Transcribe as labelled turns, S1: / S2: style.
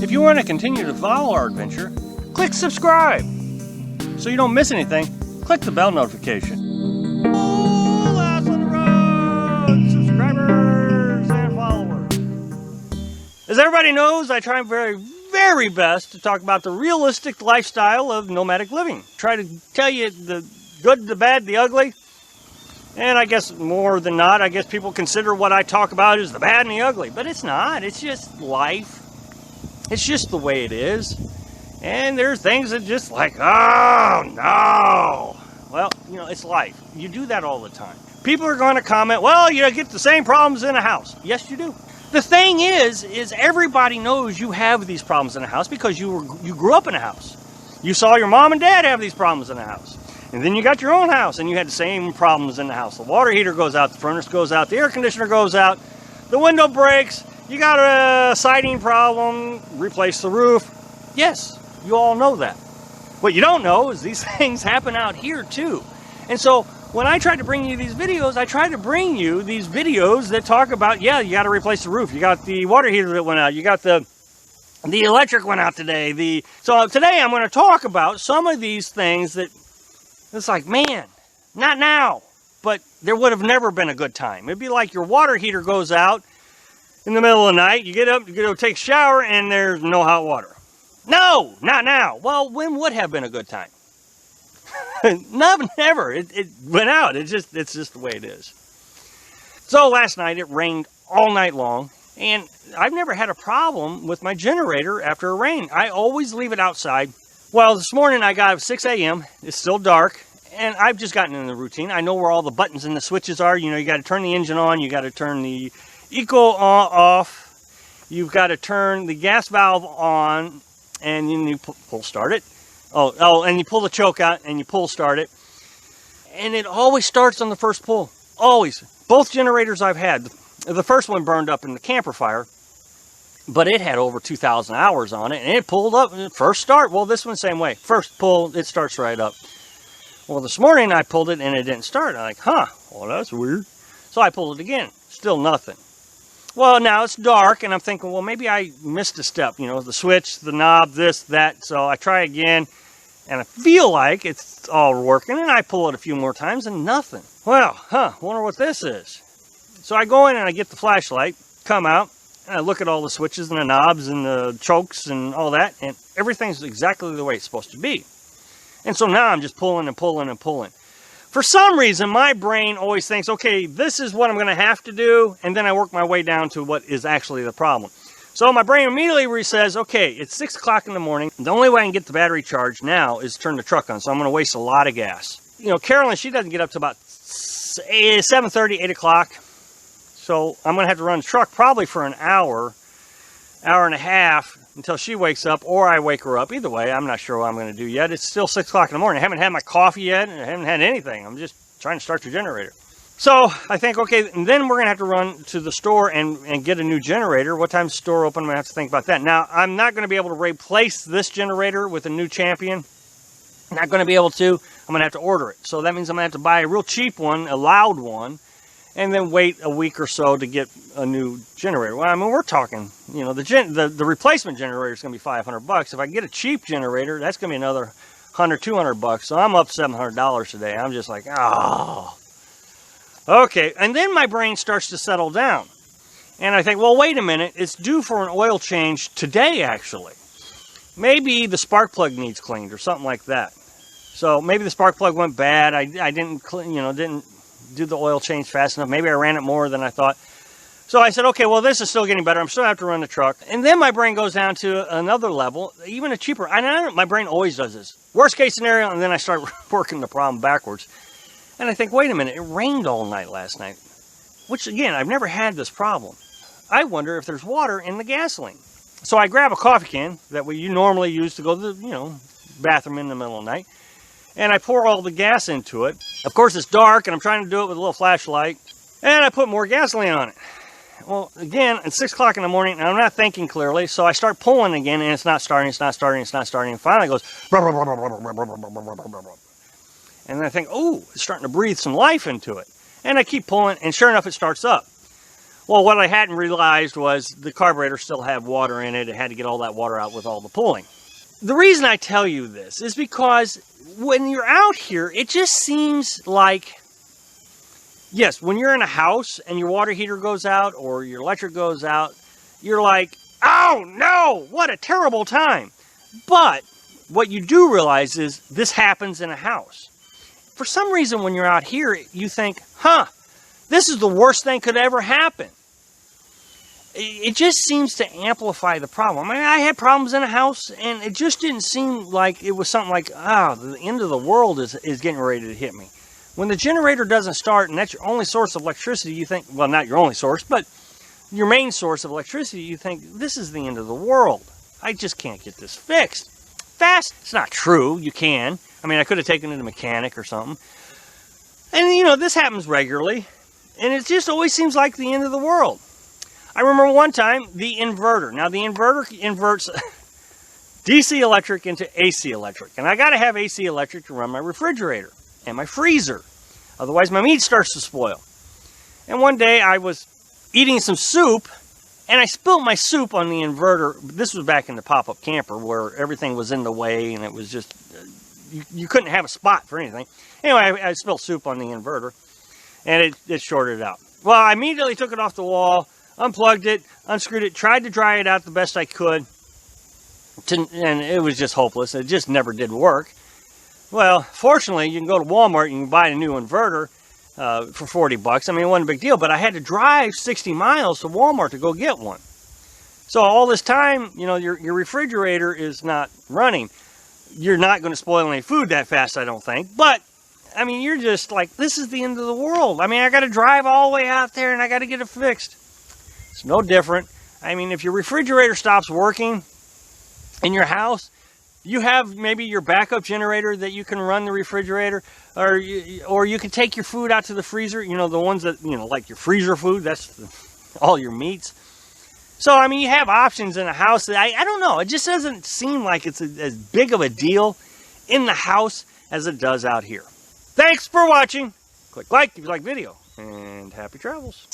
S1: If you want to continue to follow our adventure, click subscribe. So you don't miss anything, click the bell notification. Last on the road, subscribers and followers. As everybody knows, I try very best to talk about the realistic lifestyle of nomadic living. Try to tell you the good, the bad, the ugly. And I guess more than not, I guess people consider what I talk about as the bad and the ugly. But it's not. It's just life. It's just the way it is. And there's things that just like, oh no. Well, you know, it's life. You do that all the time. People are going to comment, well, you get the same problems in a house. Yes, you do. The thing is everybody knows you have these problems in a house because you grew up in a house. You saw your mom and dad have these problems in a house. And then you got your own house and you had the same problems in the house. The water heater goes out, the furnace goes out, the air conditioner goes out, the window breaks, you got a siding problem, replace the roof. Yes, you all know that. What you don't know is these things happen out here too. And so when I try to bring you these videos, I try to bring you these videos that talk about, yeah, you got to replace the roof. You got the water heater that went out. You got the electric went out today. So today I'm going to talk about some of these things that it's like, man, not now, but there would have never been a good time. It'd be like your water heater goes out in the middle of the night. You get up, you go take a shower, and there's no hot water. No, not now. Well, when would have been a good time? Never. It went out. It's just the way it is. So last night it rained all night long, and I've never had a problem with my generator after a rain. I always leave it outside. Well, this morning I got up 6 a.m. It's still dark, and I've just gotten in the routine. I know where all the buttons and the switches are. You know, you got to turn the engine on. You got to turn the eco off. You've got to turn the gas valve on, and then you pull start it. Oh, and you pull the choke out, and you pull start it. And it always starts on the first pull. Always. Both generators I've had. The first one burned up in the camper fire. But it had over 2,000 hours on it, and it pulled up first start. Well, this one, same way. First pull, it starts right up. Well, this morning I pulled it, and it didn't start. I'm like, huh, well, that's weird. So I pulled it again. Still nothing. Well, now it's dark, and I'm thinking, well, maybe I missed a step. You know, the switch, the knob, this, that. So I try again, and I feel like it's all working, and I pull it a few more times, and nothing. Well, wonder what this is. So I go in, and I get the flashlight, come out, and I look at all the switches and the knobs and the chokes and all that, and everything's exactly the way it's supposed to be. And so now I'm just pulling and pulling and pulling. For some reason, my brain always thinks, okay, this is what I'm going to have to do, and then I work my way down to what is actually the problem. So my brain immediately says, okay, it's 6 o'clock in the morning. The only way I can get the battery charged now is turn the truck on, so I'm going to waste a lot of gas. You know, Carolyn, she doesn't get up to about 7:30, 8 o'clock. So I'm going to have to run the truck probably for an hour and a half until she wakes up or I wake her up. Either way, I'm not sure what I'm going to do yet. It's still 6 o'clock in the morning. I haven't had my coffee yet, and I haven't had anything. I'm just trying to start the generator. So I think, okay, and then we're going to have to run to the store and get a new generator. What time's the store open? I'm going to have to think about that. Now, I'm not going to be able to replace this generator with a new Champion. I'm not going to be able to. I'm going to have to order it. So that means I'm going to have to buy a real cheap one, a loud one, and then wait a week or so to get a new generator. Well, I mean, we're talking, you know, the replacement generator is going to be $500. If I get a cheap generator, that's going to be another $100, $200. So I'm up $700 today. I'm just like, oh. Okay, and then my brain starts to settle down. And I think, well, wait a minute. It's due for an oil change today, actually. Maybe the spark plug needs cleaned or something like that. So maybe the spark plug went bad. I didn't clean, you know, didn't do the oil change fast enough. Maybe I ran it more than I thought. So I said, okay, well, this is still getting better. I'm still going to have to run the truck. And then my brain goes down to another level, even a cheaper. My brain always does this. Worst case scenario, and then I start working the problem backwards. And I think, wait a minute, it rained all night last night. Which, again, I've never had this problem. I wonder if there's water in the gasoline. So I grab a coffee can that you normally use to go to the, you know, bathroom in the middle of the night. And I pour all the gas into it. Of course, it's dark, and I'm trying to do it with a little flashlight. And I put more gasoline on it. Well, again, it's 6 o'clock in the morning, and I'm not thinking clearly, so I start pulling again, and it's not starting, it's not starting, it's not starting. And finally it goes, and then I think, oh, it's starting to breathe some life into it. And I keep pulling, and sure enough, it starts up. Well, what I hadn't realized was the carburetor still had water in it. It had to get all that water out with all the pulling. The reason I tell you this is because when you're out here, it just seems like, yes, when you're in a house and your water heater goes out or your electric goes out, you're like, oh no, what a terrible time. But what you do realize is this happens in a house. For some reason, when you're out here, you think, this is the worst thing could ever happen. It just seems to amplify the problem. I mean, I had problems in a house, and it just didn't seem like it was something like, the end of the world is getting ready to hit me. When the generator doesn't start, and that's your only source of electricity, you think, well, not your only source, but your main source of electricity, you think, this is the end of the world. I just can't get this fixed. Fast? It's not true. You can. I mean, I could have taken it to a mechanic or something. And, this happens regularly. And it just always seems like the end of the world. I remember one time, the inverter. Now, the inverter inverts DC electric into AC electric. And I got to have AC electric to run my refrigerator and my freezer. Otherwise, my meat starts to spoil. And one day, I was eating some soup, and I spilled my soup on the inverter. This was back in the pop-up camper where everything was in the way, and it was just, you couldn't have a spot for anything. Anyway, I spilled soup on the inverter, and it shorted out. Well, I immediately took it off the wall, unplugged it, unscrewed it, tried to dry it out the best I could, and it was just hopeless. It just never did work. Well, fortunately, you can go to Walmart and you can buy a new inverter for $40. I mean, it wasn't a big deal, but I had to drive 60 miles to Walmart to go get one. So all this time, your refrigerator is not running. You're not going to spoil any food that fast, I don't think. But, I mean, you're just like, this is the end of the world. I mean, I got to drive all the way out there and I got to get it fixed. It's no different. I mean, if your refrigerator stops working in your house, you have maybe your backup generator that you can run the refrigerator, or you can take your food out to the freezer, the ones that, like your freezer food, that's all your meats. So, I mean, you have options in a house that, I don't know, it just doesn't seem like it's as big of a deal in the house as it does out here. Thanks for watching. Click like if you like the video, and happy travels.